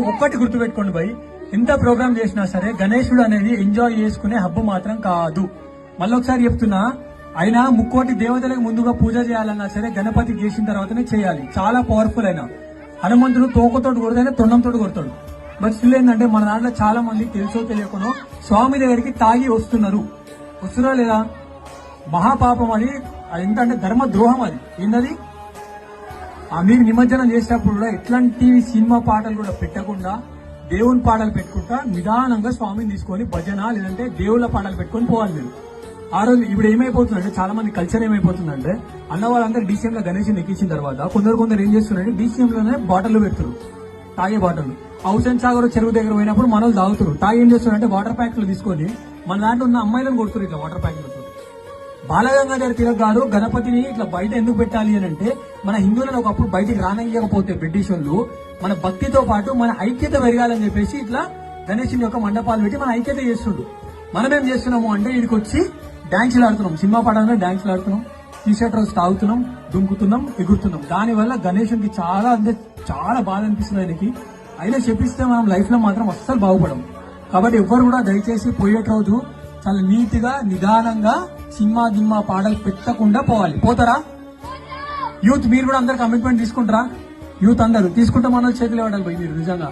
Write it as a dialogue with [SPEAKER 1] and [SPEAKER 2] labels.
[SPEAKER 1] ఒక్కటి గుర్తుపెట్టుకోండి భయ్, ఎంత ప్రోగ్రామ్ చేసినా సరే గణేశుడు అనేది ఎంజాయ్ చేసుకునే హబ్బు మాత్రం కాదు. మళ్ళొకసారి చెప్తున్నా, అయినా ముక్కోటి దేవతలకు ముందుగా పూజ చేయాలన్నా సరే గణపతికి చేసిన తర్వాతనే చేయాలి. చాలా పవర్ఫుల్ అయినా హనుమంతుడు తోకతోటి కొడతానే తొండంతోటి కొడతాడు. బట్ స్టిల్ ఏంటంటే మన దాంట్లో చాలా మంది తెలుసో తెలియకనో స్వామి దగ్గరికి తాగి వస్తున్నారా లేదా? మహాపాపం అది ఏంటంటే ధర్మ ద్రోహం. అది ఏంటది? మీరు నిమజ్జనం చేసేటప్పుడు కూడా ఎట్లాంటి సినిమా పాటలు కూడా పెట్టకుండా దేవుని పాటలు పెట్టుకుంటా నిదానంగా స్వామిని తీసుకొని భజన లేదంటే దేవుళ్ళ పాటలు పెట్టుకొని పోవాలి మీరు. ఆ రోజు ఇప్పుడు ఏమైపోతుందంటే చాలా మంది కల్చర్ ఏమైపోతుందంటే అన్న వాళ్ళందరూ డీసీఎం లో గణేష్ ఎక్కించిన తర్వాత కొందరు ఏం చేస్తున్నారంటే డీసీఎం లోనే బాటిల్ పెడతారు, తాగే బాటిల్. హుసేన్ సాగర్ చెరువు దగ్గర పోయినప్పుడు మనల్ని తాగుతారు. తాగి ఏం చేస్తున్నారంటే వాటర్ ప్యాక్లు తీసుకొని మన దాంట్లో ఉన్న అమ్మాయిలను కొడుతారు ఇట్లా వాటర్ ప్యాక్లతో. బాలగంగాధర తిలక్ గారు గణపతిని ఇట్లా బయట ఎందుకు పెట్టాలి అని అంటే, మన హిందువులను ఒకప్పుడు బయటికి రానియకపోతే బ్రిటిష్ వాళ్ళు మన భక్తితో పాటు మన ఐక్యత పెరగాలని చెప్పేసి ఇట్లా గణేశుని యొక్క మండపాలు పెట్టి మన ఐక్యత చేస్తుండ్రు. మనం ఏం చేస్తున్నాము అంటే ఇక్కడికి వచ్చి డాన్సులు ఆడుతున్నాం, సినిమా పాటలనే డాన్సులు ఆడుతున్నాం, టీ-షర్ట్ రోజు తాగుతున్నాం, దుంకుతున్నాం, ఎగురుతున్నాం. దానివల్ల గణేశునికి చాలా బాధ అనిపిస్తుంది ఆయనకి. అయినా చెప్పిస్తే మనం లైఫ్ లో మాత్రం అస్సలు బాగుపడం. కాబట్టి ఎవ్వరు కూడా దయచేసి పోయేట రోజు చాలా నీట్ గా నిదానంగా సినిమా పాటలు పెట్టకుండా పోవాలి. పోతారా? యూత్ మీరు కూడా అందరు కమిట్మెంట్ తీసుకుంటారా? యూత్ అందరూ తీసుకుంటే మన చేతులు ఇవ్వడాలి పోయి మీరు నిజంగా.